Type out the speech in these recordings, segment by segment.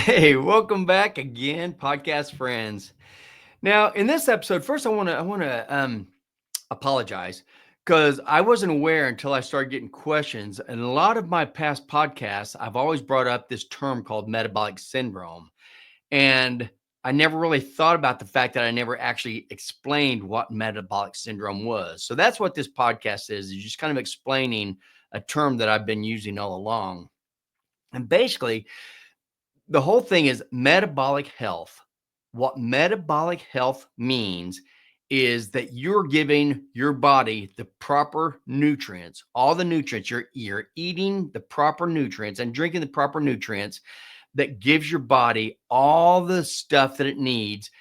Hey, welcome back again, podcast friends. Now, in this episode, first I want to apologize because I wasn't aware until I started getting questions. And a lot of my past podcasts, I've always brought up this term called metabolic syndrome, and I never really thought about the fact that I never actually explained what metabolic syndrome was. So that's what this podcast is just kind of explaining a term that I've been using all along. And basically, the whole thing is metabolic health. What metabolic health means is that you're giving your body the proper nutrients, all the nutrients. You're eating the proper nutrients and drinking the proper nutrients that gives your body all the stuff that it needs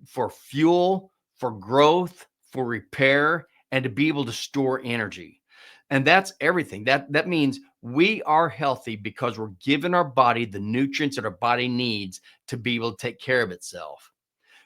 for fuel, for growth, for repair, and to be able to store energy. And that's everything. That means we are healthy because we're giving our body the nutrients that our body needs to be able to take care of itself.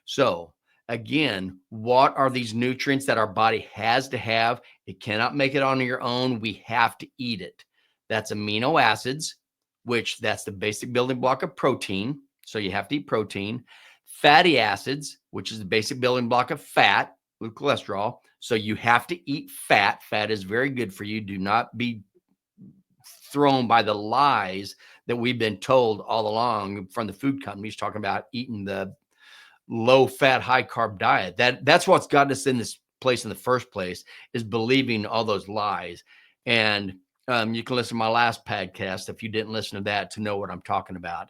So, again, what are these nutrients that our body has to have? It cannot make it on your own. We have to eat it. That's amino acids, which that's the basic building block of protein. So you have to eat protein. Fatty acids, which is the basic building block of fat with cholesterol. So you have to eat fat. Fat is very good for you. Do not be thrown by the lies that we've been told all along from the food companies talking about eating the low fat, high carb diet. That's what's gotten us in this place in the first place, is believing all those lies. And you can listen to my last podcast if you didn't listen to that to know what I'm talking about.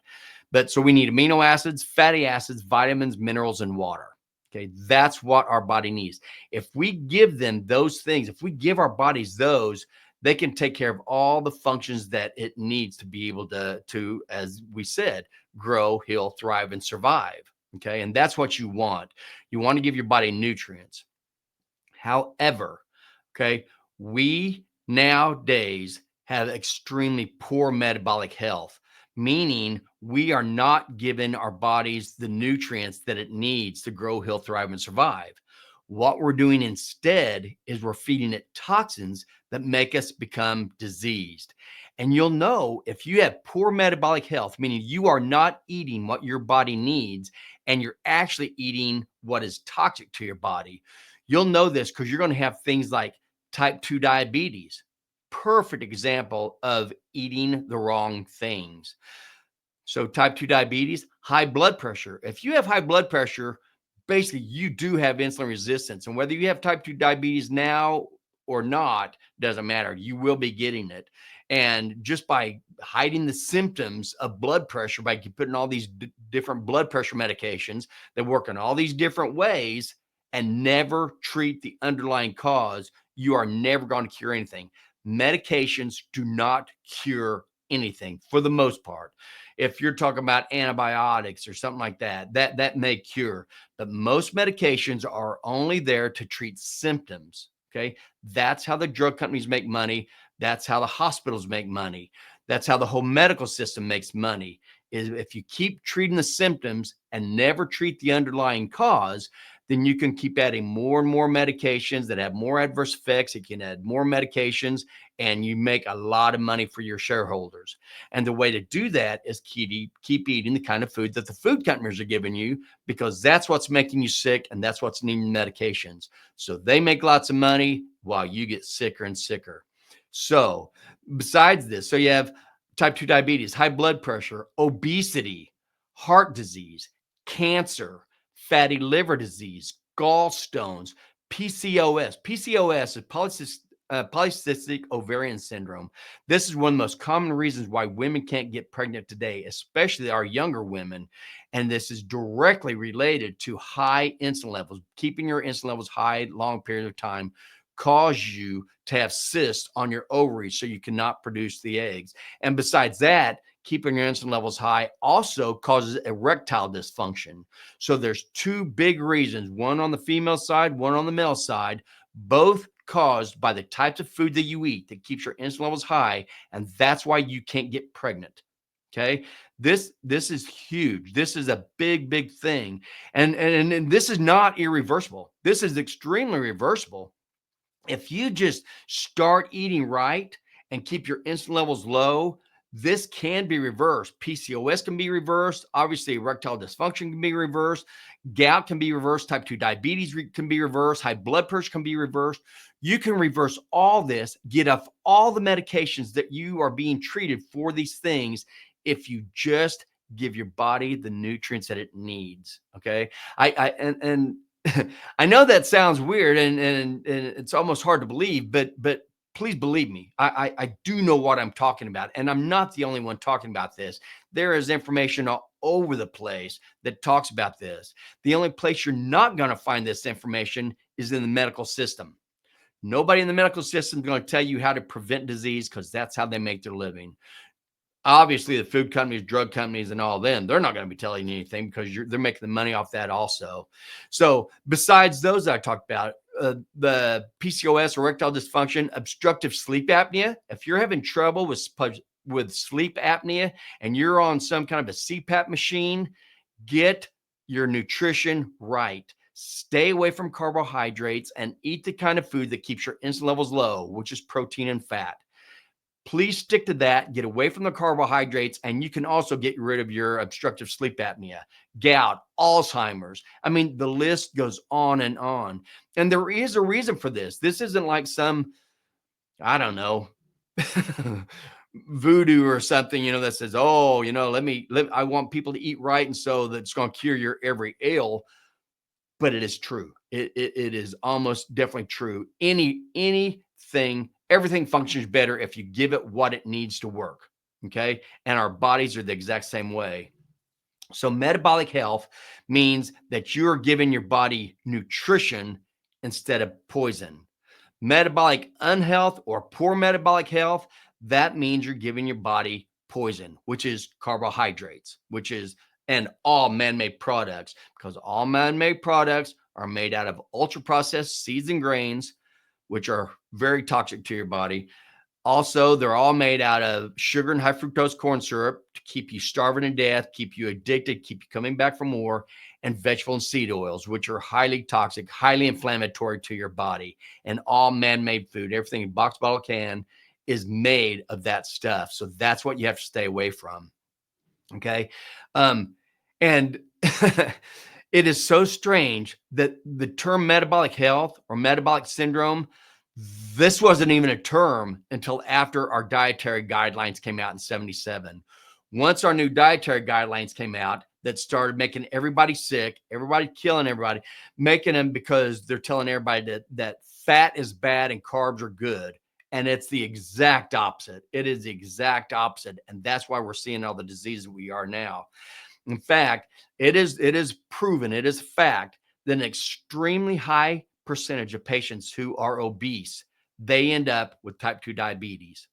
But so we need amino acids, fatty acids, vitamins, minerals, and water. Okay, that's what our body needs. If we give them those things, if we give our bodies those, they can take care of all the functions that it needs to be able to, as we said, grow, heal, thrive, and survive. Okay. And that's what you want. You want to give your body nutrients. However, okay, we nowadays have extremely poor metabolic health, meaning we are not giving our bodies the nutrients that it needs to grow, heal, thrive, and survive. What we're doing instead is we're feeding it toxins that make us become diseased. And you'll know if you have poor metabolic health, meaning you are not eating what your body needs and you're actually eating what is toxic to your body. You'll know this because you're going to have things like type 2 diabetes. Perfect example of eating the wrong things. So, type 2 diabetes, high blood pressure. If you have high blood pressure, basically you do have insulin resistance. And whether you have type 2 diabetes now or not, doesn't matter. You will be getting it. And just by hiding the symptoms of blood pressure, by putting all these different blood pressure medications that work in all these different ways and never treat the underlying cause, you are never going to cure anything. Medications do not cure anything for the most part. If you're talking about antibiotics or something like that, that may cure. But most medications are only there to treat symptoms. Okay. That's how the drug companies make money. That's how the hospitals make money. That's how the whole medical system makes money, is if you keep treating the symptoms and never treat the underlying cause, then you can keep adding more and more medications that have more adverse effects. It can add more medications and you make a lot of money for your shareholders. And the way to do that is keep eating the kind of food that the food companies are giving you, because that's what's making you sick and that's what's needing medications. So they make lots of money while you get sicker and sicker. So besides this, so you have type 2 diabetes, high blood pressure, obesity, heart disease, cancer, fatty liver disease, gallstones, PCOS. PCOS is polycystic ovarian syndrome. This is one of the most common reasons why women can't get pregnant today, especially our younger women. And this is directly related to high insulin levels. Keeping your insulin levels high long period of time cause you to have cysts on your ovaries so you cannot produce the eggs. And besides that, keeping your insulin levels high also causes erectile dysfunction. So there's two big reasons, one on the female side, one on the male side, both caused by the types of food that you eat that keeps your insulin levels high. And that's why you can't get pregnant. Okay. This is huge. This is a big thing. And this is not irreversible. This is extremely reversible. If you just start eating right and keep your insulin levels low, This can be reversed. PCOS can be reversed. Obviously, erectile dysfunction can be reversed. Gout can be reversed. Type 2 diabetes can be reversed. High blood pressure can be reversed. You can reverse all this, get off all the medications that you are being treated for these things if you just give your body the nutrients that it needs. Okay. And I know that sounds weird and it's almost hard to believe, but please believe me, I do know what I'm talking about. And I'm not the only one talking about this. There is information all over the place that talks about this. The only place you're not going to find this information is in the medical system. Nobody in the medical system is going to tell you how to prevent disease because that's how they make their living. Obviously, the food companies, drug companies, and all them, they're not going to be telling you anything because they're making the money off that also. So besides those that I talked about, the PCOS, erectile dysfunction, obstructive sleep apnea, if you're having trouble with sleep apnea and you're on some kind of a CPAP machine, get your nutrition right. Stay away from carbohydrates and eat the kind of food that keeps your insulin levels low, which is protein and fat. Please stick to that. Get away from the carbohydrates, and you can also get rid of your obstructive sleep apnea, gout, Alzheimer's. I mean, the list goes on and on. And there is a reason for this. This isn't like some, I don't know, voodoo or something, that says, oh, I want people to eat right. And so that's going to cure your every ail. But it is true. It is almost definitely true. Everything functions better if you give it what it needs to work. Okay. And our bodies are the exact same way. So metabolic health means that you're giving your body nutrition instead of poison. Metabolic unhealth or poor metabolic health, that means you're giving your body poison, which is carbohydrates, and all man-made products, because all man-made products are made out of ultra-processed seeds and grains, which are very toxic to your body. Also, they're all made out of sugar and high fructose corn syrup to keep you starving to death, keep you addicted, keep you coming back for more, and vegetable and seed oils, which are highly toxic, highly inflammatory to your body. And all man-made food, everything in box, bottle, can, is made of that stuff. So that's what you have to stay away from. Okay. And it is so strange that the term metabolic health or metabolic syndrome, this wasn't even a term until after our dietary guidelines came out in 1977. Once our new dietary guidelines came out that started making everybody sick, everybody killing everybody, making them because they're telling everybody that fat is bad and carbs are good. And it's the exact opposite. It is the exact opposite. And that's why we're seeing all the diseases we are now. In fact, it is proven, it is fact that an extremely high percentage of patients who are obese, they end up with type 2 diabetes.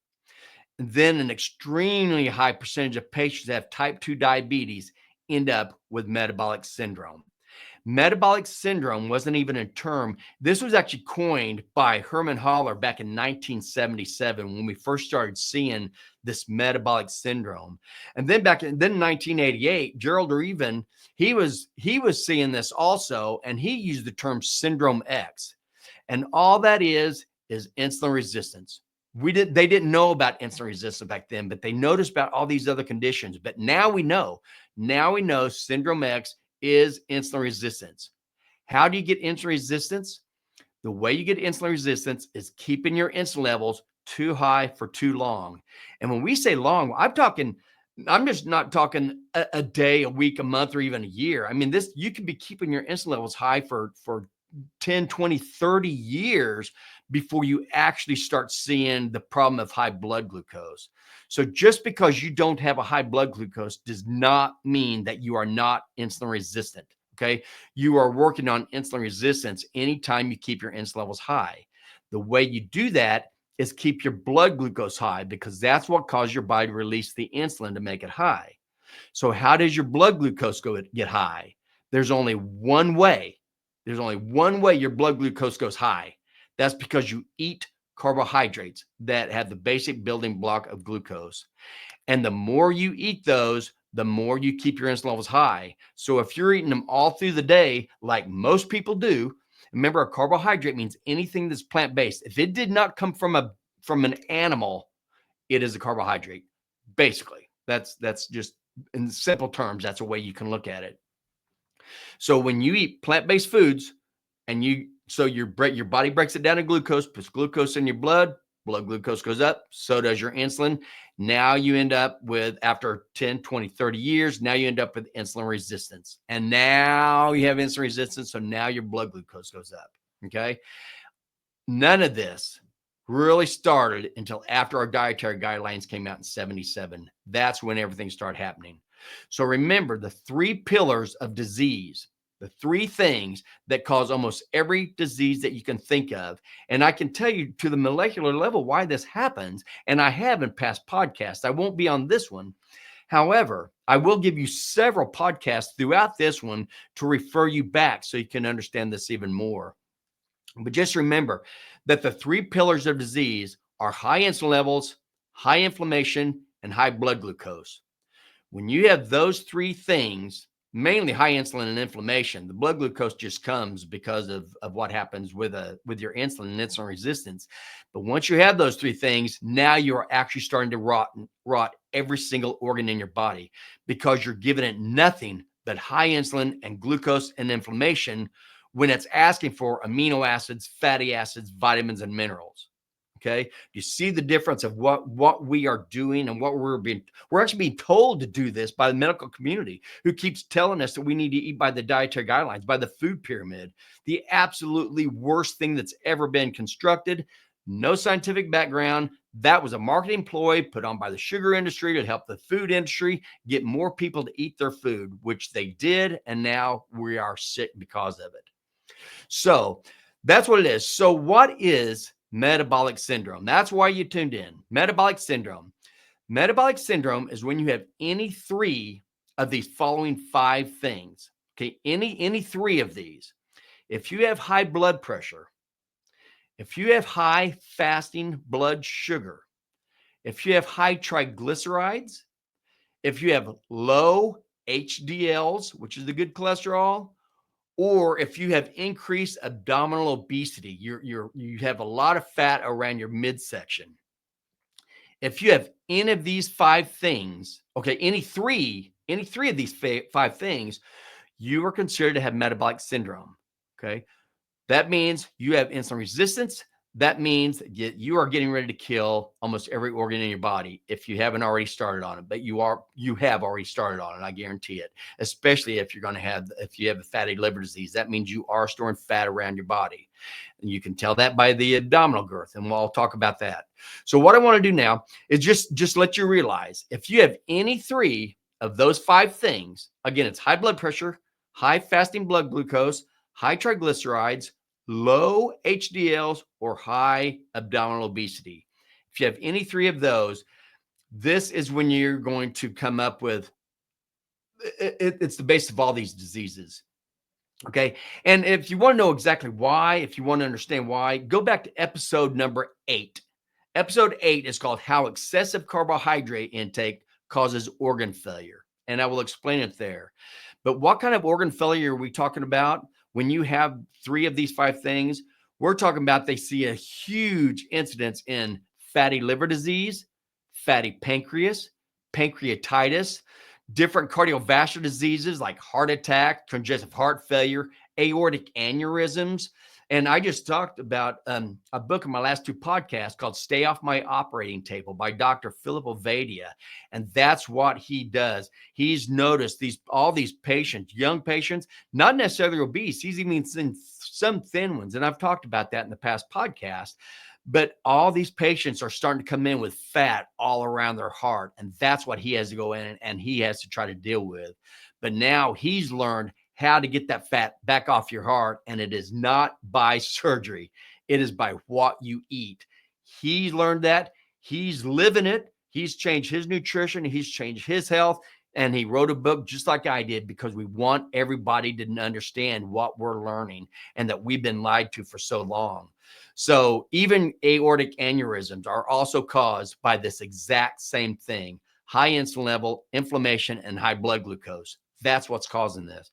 And then an extremely high percentage of patients that have type 2 diabetes end up with metabolic syndrome. Metabolic syndrome wasn't even a term. This was actually coined by Herman Holler back in 1977 when we first started seeing this metabolic syndrome. And then in 1988, Gerald Reaven, he was seeing this also, and he used the term syndrome X. And all that is insulin resistance. They didn't know about insulin resistance back then, but they noticed about all these other conditions. But now we know syndrome X is insulin resistance. How do you get insulin resistance? The way you get insulin resistance is keeping your insulin levels too high for too long. And when we say long, I'm just not talking a day, a week, a month, or even a year. I mean, you could be keeping your insulin levels high for 10, 20, 30 years before you actually start seeing the problem of high blood glucose. So just because you don't have a high blood glucose does not mean that you are not insulin resistant. Okay. You are working on insulin resistance anytime you keep your insulin levels high. The way you do that is keep your blood glucose high, because that's what causes your body to release the insulin to make it high. So how does your blood glucose get high? There's only one way. There's only one way your blood glucose goes high. That's because you eat carbohydrates that have the basic building block of glucose. And the more you eat those, the more you keep your insulin levels high. So if you're eating them all through the day, like most people do, remember, a carbohydrate means anything that's plant-based. If it did not come from an animal, it is a carbohydrate. basically. That's just in simple terms, that's a way you can look at it. So when you eat plant-based foods and your body breaks it down to glucose, puts glucose in your blood glucose goes up, so does your insulin. Now you end up with, after 10, 20, 30 years, now you end up with insulin resistance. And now you have insulin resistance, so now your blood glucose goes up. Okay. None of this really started until after our dietary guidelines came out in 77. That's when everything started happening. So remember the three pillars of disease, the three things that cause almost every disease that you can think of. And I can tell you to the molecular level why this happens. And I have in past podcasts. I won't be on this one. However, I will give you several podcasts throughout this one to refer you back so you can understand this even more. But just remember that the three pillars of disease are high insulin levels, high inflammation, and high blood glucose. When you have those three things, mainly high insulin and inflammation, the blood glucose just comes because of what happens with your insulin and insulin resistance. But once you have those three things, now you're actually starting to rot every single organ in your body because you're giving it nothing but high insulin and glucose and inflammation when it's asking for amino acids, fatty acids, vitamins, and minerals. Okay. You see the difference of what we are doing and what we're actually being told to do this by the medical community, who keeps telling us that we need to eat by the dietary guidelines, by the food pyramid, the absolutely worst thing that's ever been constructed. No scientific background. That was a marketing ploy put on by the sugar industry to help the food industry get more people to eat their food, which they did. And now we are sick because of it. So that's what it is. So what is metabolic syndrome? That's why you tuned in. Metabolic syndrome. Metabolic syndrome is when you have any three of these following five things. Okay, any three of these. If you have high blood pressure, if you have high fasting blood sugar, if you have high triglycerides, if you have low HDLs, which is the good cholesterol, or if you have increased abdominal obesity, you have a lot of fat around your midsection. If you have any of these five things, okay, any three of these five things, you are considered to have metabolic syndrome. Okay. That means you have insulin resistance. That means you are getting ready to kill almost every organ in your body if you haven't already started on it. But you have already started on it. I guarantee it. Especially if you have a fatty liver disease, that means you are storing fat around your body. And you can tell that by the abdominal girth, and we'll talk about that. So what I want to do now is just let you realize if you have any three of those five things, again, it's high blood pressure, high fasting blood glucose, high triglycerides, low HDLs, or high abdominal obesity. If you have any three of those, this is when you're going to come up with it's the base of all these diseases. Okay. And if you want to know exactly why, if you want to understand why, go back to episode number 8. Episode 8 is called How Excessive Carbohydrate Intake Causes Organ Failure. And I will explain it there. But what kind of organ failure are we talking about? When you have three of these five things, we're talking about they see a huge incidence in fatty liver disease, fatty pancreas, pancreatitis, different cardiovascular diseases like heart attack, congestive heart failure, aortic aneurysms. And I just talked about a book in my last two podcasts called Stay Off My Operating Table by Dr. Philip Ovadia. And that's what he does. He's noticed all these patients, young patients, not necessarily obese. He's even seen some thin ones. And I've talked about that in the past podcast. But all these patients are starting to come in with fat all around their heart. And that's what he has to go in and he has to try to deal with. But now he's learned how to get that fat back off your heart. And it is not by surgery. It is by what you eat. He's learned that. He's living it. He's changed his nutrition. He's changed his health. And he wrote a book just like I did because we want everybody to understand what we're learning and that we've been lied to for so long. So even aortic aneurysms are also caused by this exact same thing: high insulin level, inflammation, and high blood glucose. That's what's causing this.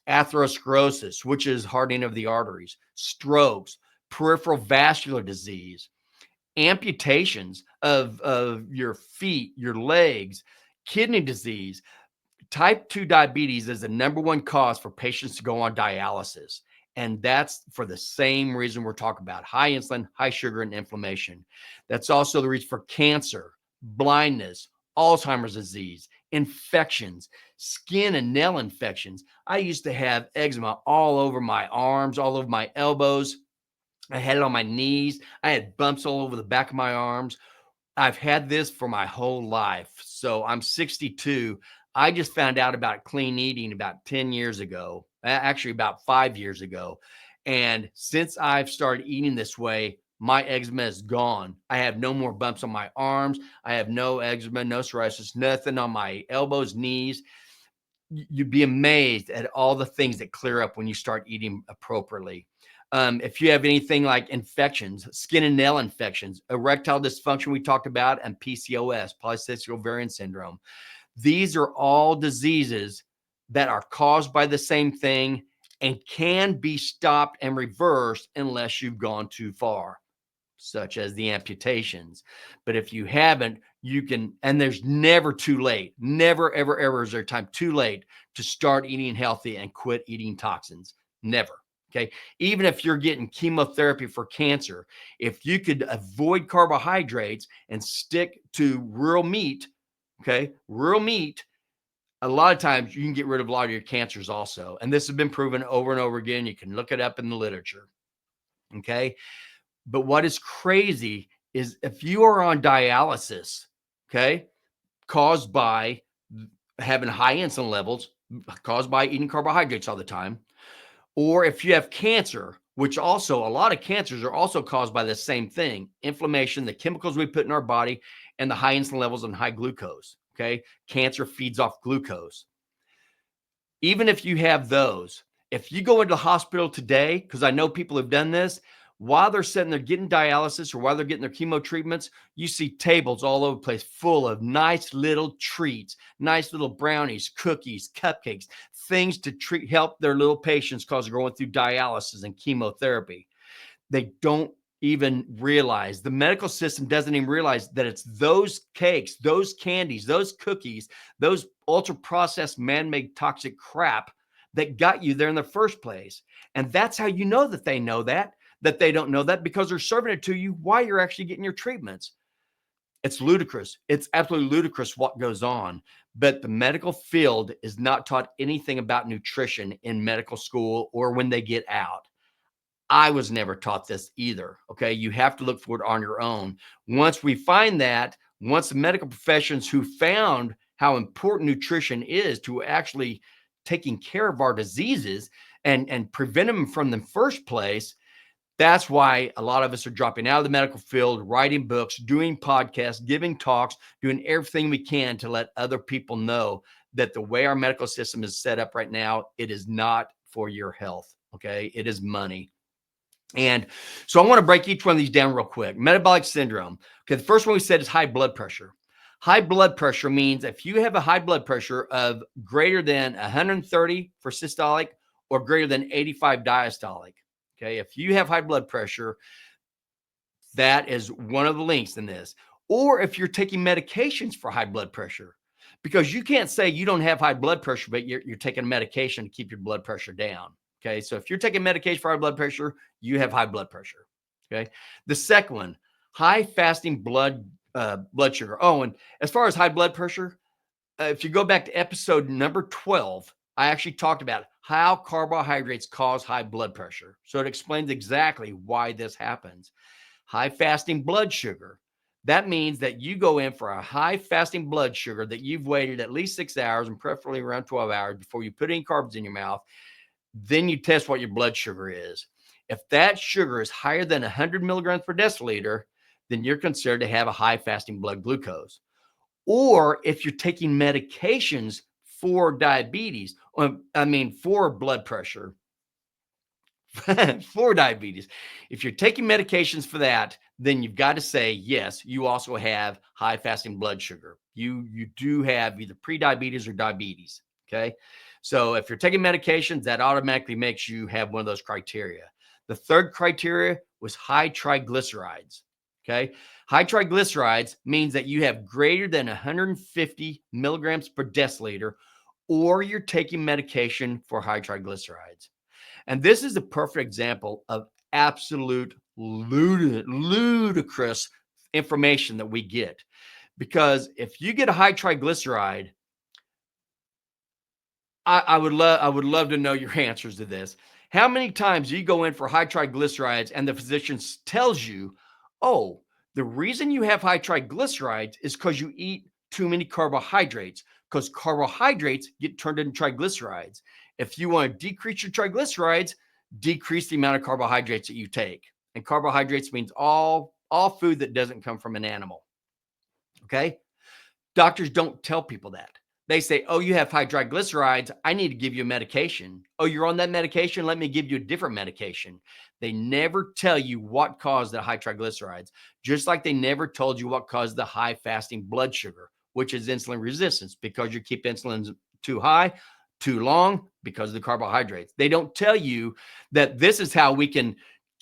Atherosclerosis, which is hardening of the arteries, strokes, peripheral vascular disease, amputations of your feet, your legs, kidney disease. Type 2 diabetes is the number one cause for patients to go on dialysis. And that's for the same reason we're talking about: high insulin, high sugar, and inflammation. That's also the reason for cancer, blindness, Alzheimer's disease, infections, skin and nail infections. I used to have eczema all over my arms, all over my elbows. I had it on my knees. I had bumps all over the back of my arms. I've had this for my whole life. So I'm 62. I just found out about clean eating about 10 years ago, actually about 5 years ago. And since I've started eating this way, my eczema is gone. I have no more bumps on my arms. I have no eczema, no psoriasis, nothing on my elbows, knees. You'd be amazed at all the things that clear up when you start eating appropriately. If you have anything like infections, skin and nail infections, erectile dysfunction we talked about, and PCOS, polycystic ovarian syndrome, these are all diseases that are caused by the same thing and can be stopped and reversed unless you've gone too far, such as the amputations. But if you haven't, you can, and there's never too late. Never, ever, ever is there time too late to start eating healthy and quit eating toxins. Never. Okay. Even if you're getting chemotherapy for cancer, if you could avoid carbohydrates and stick to real meat, okay, real meat, a lot of times you can get rid of a lot of your cancers also. And this has been proven over and over again. You can look it up in the literature. Okay. But what is crazy is if you are on dialysis, okay, caused by having high insulin levels, caused by eating carbohydrates all the time, or if you have cancer, which also a lot of cancers are also caused by the same thing: inflammation, the chemicals we put in our body, and the high insulin levels and high glucose. Okay. Cancer feeds off glucose. Even if you have those, if you go into the hospital today, because I know people have done this, while they're sitting there getting dialysis or while they're getting their chemo treatments, you see tables all over the place full of nice little treats, nice little brownies, cookies, cupcakes, things to help their little patients because they're going through dialysis and chemotherapy. They don't even realize, the medical system doesn't even realize that it's those cakes, those candies, those cookies, those ultra processed man-made toxic crap that got you there in the first place. And that's how you know that they know that they don't know that, because they're serving it to you while you're actually getting your treatments. It's ludicrous. It's absolutely ludicrous what goes on. But the medical field is not taught anything about nutrition in medical school or when they get out. I was never taught this either. Okay. You have to look for it on your own. Once we find that, once the medical professions who found how important nutrition is to actually taking care of our diseases and prevent them from the first place, that's why a lot of us are dropping out of the medical field, writing books, doing podcasts, giving talks, doing everything we can to let other people know that the way our medical system is set up right now, it is not for your health. Okay. It is money. And so I want to break each one of these down real quick. Metabolic syndrome. Okay. The first one we said is high blood pressure. High blood pressure means if you have a high blood pressure of greater than 130 for systolic or greater than 85 diastolic. Okay. If you have high blood pressure, that is one of the links in this. Or if you're taking medications for high blood pressure, because you can't say you don't have high blood pressure, but you're taking medication to keep your blood pressure down. Okay. So if you're taking medication for high blood pressure, you have high blood pressure. Okay. The second one, high fasting blood sugar. Oh, and as far as high blood pressure, if you go back to episode number 12, I actually talked about how carbohydrates cause high blood pressure. So it explains exactly why this happens. High fasting blood sugar. That means that you go in for a high fasting blood sugar that you've waited at least 6 hours and preferably around 12 hours before you put any carbs in your mouth. Then you test what your blood sugar is. If that sugar is higher than 100 milligrams per deciliter, then you're considered to have a high fasting blood glucose. Or if you're taking medications for diabetes, for blood pressure, for diabetes, if you're taking medications for that, then you've got to say, yes, you also have high fasting blood sugar. You do have either pre-diabetes or diabetes. Okay. So if you're taking medications, that automatically makes you have one of those criteria. The third criteria was high triglycerides. Okay. High triglycerides means that you have greater than 150 milligrams per deciliter, or you're taking medication for high triglycerides. And this is a perfect example of absolute ludicrous information that we get. Because if you get a high triglyceride, I would love to know your answers to this. How many times do you go in for high triglycerides and the physician tells you, oh, the reason you have high triglycerides is because you eat too many carbohydrates, because carbohydrates get turned into triglycerides. If you want to decrease your triglycerides, decrease the amount of carbohydrates that you take. And carbohydrates means all food that doesn't come from an animal. Okay. Doctors don't tell people that. They say, oh, you have high triglycerides. I need to give you a medication. Oh, you're on that medication? Let me give you a different medication. They never tell you what caused the high triglycerides, just like they never told you what caused the high fasting blood sugar, which is insulin resistance, because you keep insulin too high, too long, because of the carbohydrates. They don't tell you that this is how we can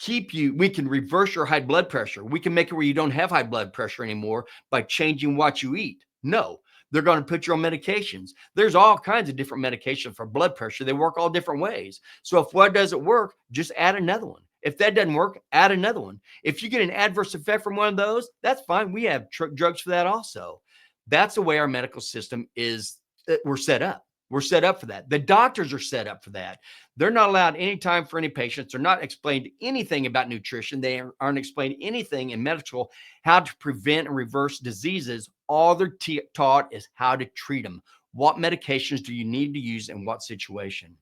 we can reverse your high blood pressure. We can make it where you don't have high blood pressure anymore by changing what you eat. No, they're going to put you on medications. There's all kinds of different medications for blood pressure. They work all different ways. So if one doesn't work, just add another one. If that doesn't work, add another one. If you get an adverse effect from one of those, that's fine. We have drugs for that also. That's the way our medical system is. We're set up. We're set up for that. The doctors are set up for that. They're not allowed any time for any patients. They're not explained anything about nutrition. They aren't explained anything in medical how to prevent and reverse diseases. All they're taught is how to treat them. What medications do you need to use in what situation?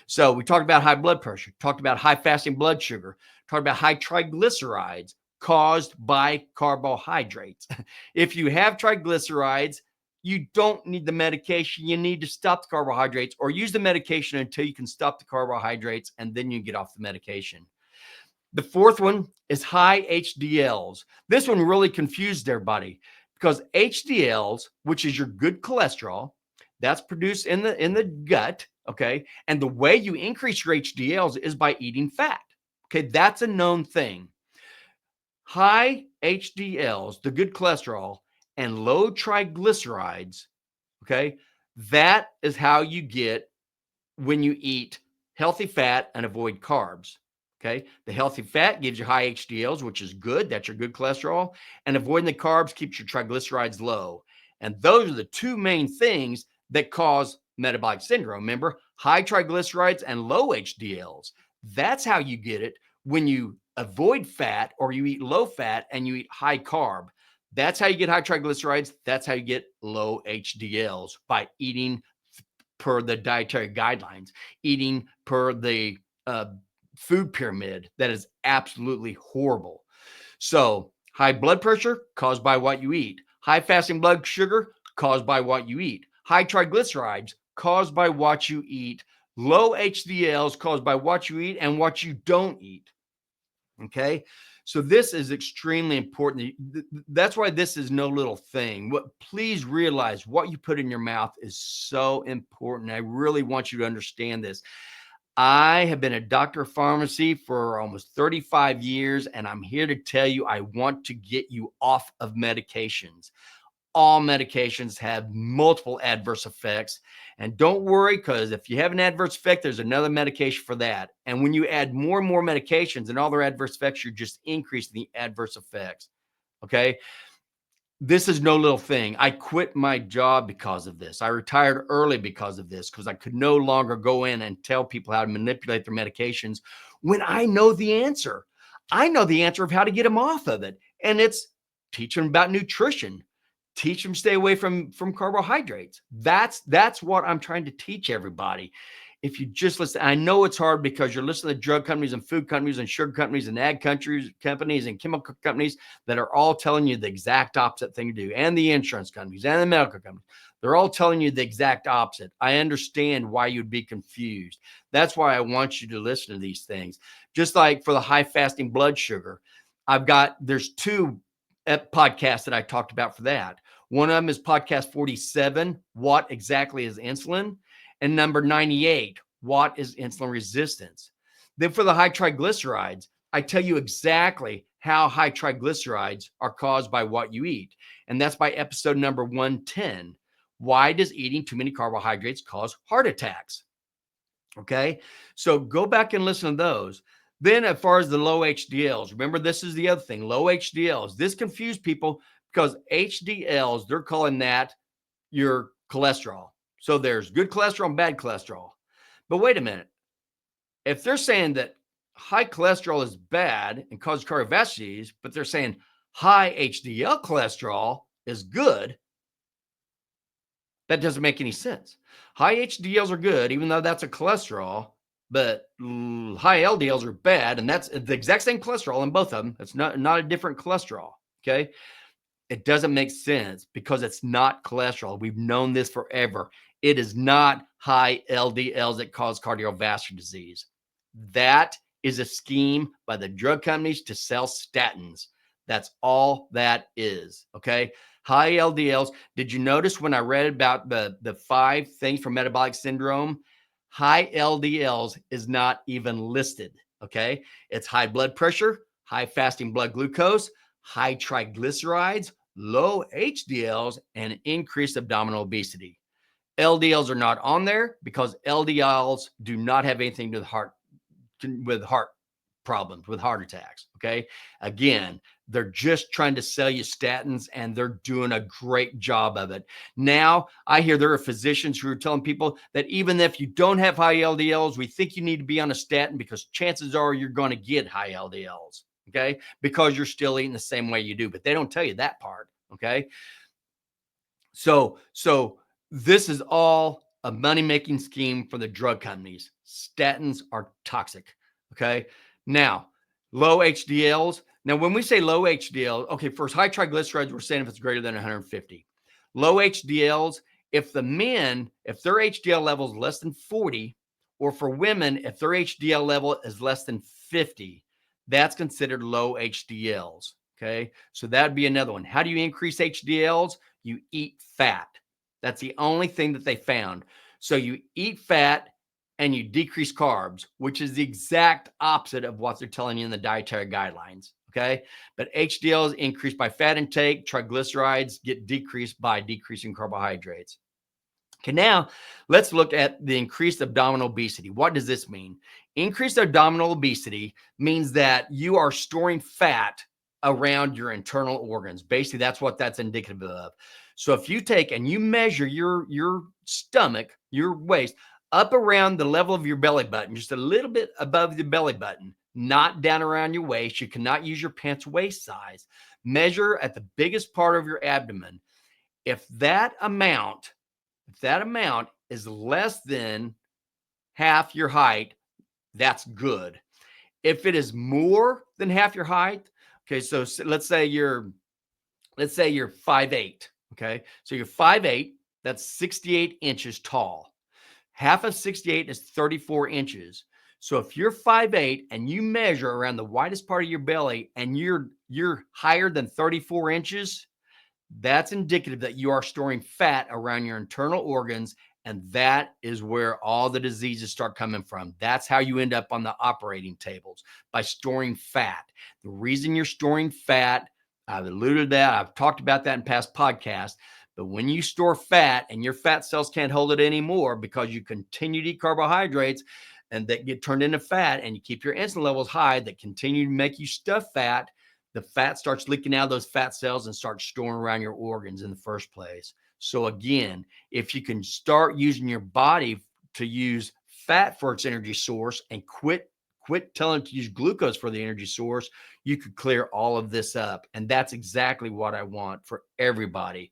So we talked about high blood pressure, talked about high fasting blood sugar, talked about high triglycerides caused by carbohydrates. If you have triglycerides, you don't need the medication. You need to stop the carbohydrates or use the medication until you can stop the carbohydrates, and then you get off the medication. The fourth one is high HDLs. This one really confused everybody because HDLs, which is your good cholesterol, that's produced in the gut, okay? And the way you increase your HDLs is by eating fat. Okay, that's a known thing. High HDLs, the good cholesterol, and low triglycerides, okay? That is how you get when you eat healthy fat and avoid carbs. Okay. The healthy fat gives you high HDLs, which is good. That's your good cholesterol. And avoiding the carbs keeps your triglycerides low. And those are the two main things that cause metabolic syndrome. Remember, high triglycerides and low HDLs. That's how you get it when you avoid fat or you eat low fat and you eat high carb. That's how you get high triglycerides. That's how you get low HDLs, by eating per the dietary guidelines, eating per the food pyramid that is absolutely horrible. So high blood pressure caused by what you eat, high fasting blood sugar caused by what you eat, high triglycerides caused by what you eat, low HDLs caused by what you eat and what you don't eat. Okay. So this is extremely important. That's why this is no little thing. Please realize what you put in your mouth is so important. I really want you to understand this. I have been a doctor of pharmacy for almost 35 years, and I'm here to tell you, I want to get you off of medications. All medications have multiple adverse effects. And don't worry, because if you have an adverse effect, there's another medication for that. And when you add more and more medications and all their adverse effects, you're just increasing the adverse effects. Okay. This is no little thing. I quit my job because of this. I retired early because of this, because I could no longer go in and tell people how to manipulate their medications when I know the answer. I know the answer of how to get them off of it. And it's teach them about nutrition. Teach them stay away from carbohydrates. That's what I'm trying to teach everybody. If you just listen, I know it's hard because you're listening to drug companies and food companies and sugar companies and ag companies and chemical companies that are all telling you the exact opposite thing to do, and the insurance companies and the medical companies. They're all telling you the exact opposite. I understand why you'd be confused. That's why I want you to listen to these things. Just like for the high fasting blood sugar, there's two podcasts that I talked about for that. One of them is podcast 47, What Exactly is Insulin? And number 98, what is insulin resistance? Then for the high triglycerides, I tell you exactly how high triglycerides are caused by what you eat. And that's by episode number 110. Why does eating too many carbohydrates cause heart attacks? Okay. So go back and listen to those. Then, as far as the low HDLs, remember, this is the other thing, low HDLs. This confused people because HDLs, they're calling that your cholesterol. So there's good cholesterol and bad cholesterol. But wait a minute. If they're saying that high cholesterol is bad and causes cardiovascular disease, but they're saying high HDL cholesterol is good, that doesn't make any sense. High HDLs are good, even though that's a cholesterol, but high LDLs are bad, and that's the exact same cholesterol in both of them. It's not a different cholesterol, okay? It doesn't make sense because it's not cholesterol. We've known this forever. It is not high LDLs that cause cardiovascular disease. That is a scheme by the drug companies to sell statins. That's all that is, okay? High LDLs. Did you notice when I read about the 5 things for metabolic syndrome? High LDLs is not even listed, okay? It's high blood pressure, high fasting blood glucose, high triglycerides, low HDLs, and increased abdominal obesity. LDLs are not on there because LDLs do not have anything to do with heart problems, with heart attacks. Okay. Again, they're just trying to sell you statins and they're doing a great job of it. Now, I hear there are physicians who are telling people that even if you don't have high LDLs, we think you need to be on a statin because chances are you're going to get high LDLs. Okay. Because you're still eating the same way you do, but they don't tell you that part. Okay. So this is all a money-making scheme for the drug companies. Statins are toxic. Okay. Now, low HDLs. Now, when we say low HDL, okay, first, high triglycerides, we're saying if it's greater than 150. Low HDLs, if their HDL level is less than 40, or for women, if their HDL level is less than 50, that's considered low HDLs. Okay. So that'd be another one. How do you increase HDLs? You eat fat. That's the only thing that they found. So you eat fat and you decrease carbs, which is the exact opposite of what they're telling you in the dietary guidelines. Okay. But HDLs increase by fat intake, triglycerides get decreased by decreasing carbohydrates. Okay, now let's look at the increased abdominal obesity. What does this mean? Increased abdominal obesity means that you are storing fat around your internal organs. Basically, that's what that's indicative of. So if you take and you measure your stomach, your waist, up around the level of your belly button, just a little bit above the belly button, not down around your waist. You cannot use your pants waist size. Measure at the biggest part of your abdomen. If that amount is less than half your height, that's good. If it is more than half your height, okay, so let's say you're 5'8", okay? So you're 5'8", that's 68 inches tall. Half of 68 is 34 inches. So if you're 5'8" and you measure around the widest part of your belly and you're higher than 34 inches, that's indicative that you are storing fat around your internal organs, and that is where all the diseases start coming from. That's how you end up on the operating tables, by storing fat. The reason you're storing fat, I've alluded to that, I've talked about that in past podcasts, but when you store fat and your fat cells can't hold it anymore because you continue to eat carbohydrates and that get turned into fat, and you keep your insulin levels high that continue to make you stuff fat, the fat starts leaking out of those fat cells and starts storing around your organs in the first place. So again, if you can start using your body to use fat for its energy source and quit telling it to use glucose for the energy source, you could clear all of this up. And that's exactly what I want for everybody.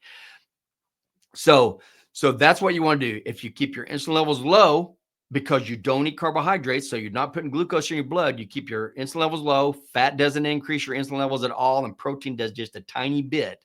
So that's what you want to do. If you keep your insulin levels low, because you don't eat carbohydrates, so you're not putting glucose in your blood, you keep your insulin levels low, fat doesn't increase your insulin levels at all, and protein does just a tiny bit.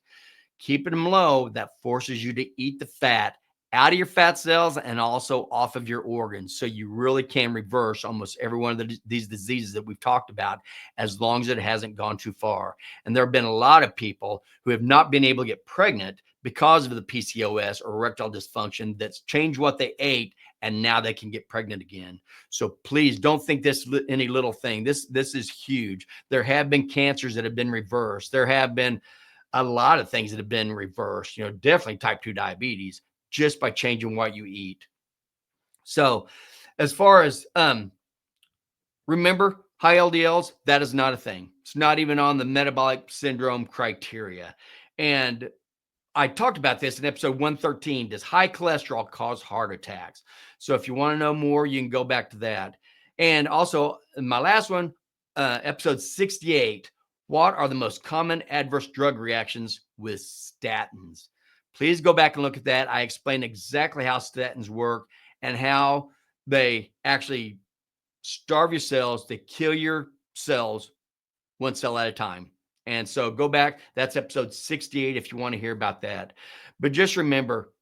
Keeping them low, that forces you to eat the fat out of your fat cells and also off of your organs. So you really can reverse almost every one of these diseases that we've talked about, as long as it hasn't gone too far. And there have been a lot of people who have not been able to get pregnant because of the PCOS or erectile dysfunction that's changed what they ate, and now they can get pregnant again. So please don't think this any little thing. This is huge. There have been cancers that have been reversed. There have been a lot of things that have been reversed, definitely type 2 diabetes, just by changing what you eat. So as far as remember, high LDLs, that is not a thing. It's not even on the metabolic syndrome criteria. And I talked about this in episode 113. Does high cholesterol cause heart attacks? So if you want to know more, you can go back to that. And also, in my last one, episode 68, what are the most common adverse drug reactions with statins? Please go back and look at that. I explain exactly how statins work and how they actually starve your cells. They kill your cells one cell at a time. And so go back. That's episode 68 if you want to hear about that. But just remember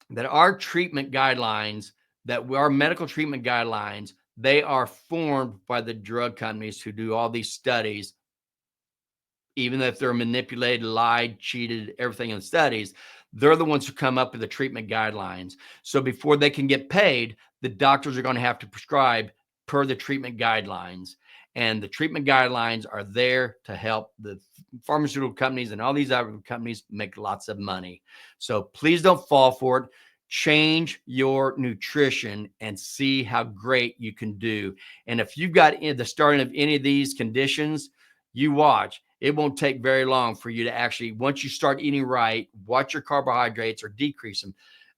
that our treatment guidelines, our medical treatment guidelines, they are formed by the drug companies who do all these studies. Even if they're manipulated, lied, cheated, everything in the studies, they're the ones who come up with the treatment guidelines. So before they can get paid, the doctors are going to have to prescribe per the treatment guidelines. And the treatment guidelines are there to help the pharmaceutical companies and all these other companies make lots of money. So please don't fall for it. Change your nutrition and see how great you can do. And if you've got the starting of any of these conditions, you watch. It won't take very long for you to actually, once you start eating right, watch your carbohydrates or decrease them.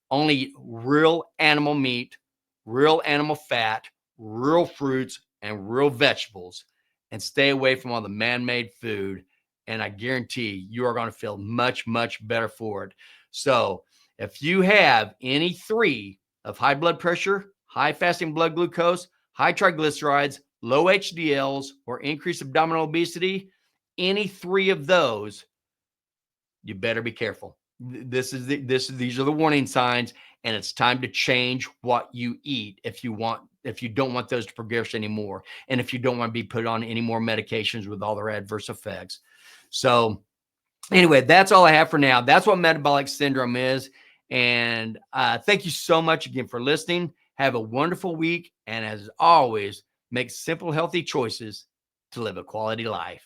Only eat real animal meat, real animal fat, real fruits, and real vegetables, and stay away from all the man-made food. And I guarantee you are going to feel much, much better for it. So if you have any three of high blood pressure, high fasting blood glucose, high triglycerides, low HDLs, or increased abdominal obesity, any three of those, you better be careful. These are the warning signs, and it's time to change what you eat if you don't want those to progress anymore, and if you don't want to be put on any more medications with all their adverse effects. So anyway, that's all I have for now. That's what metabolic syndrome is. And thank you so much again for listening. Have a wonderful week. And as always, make simple, healthy choices to live a quality life.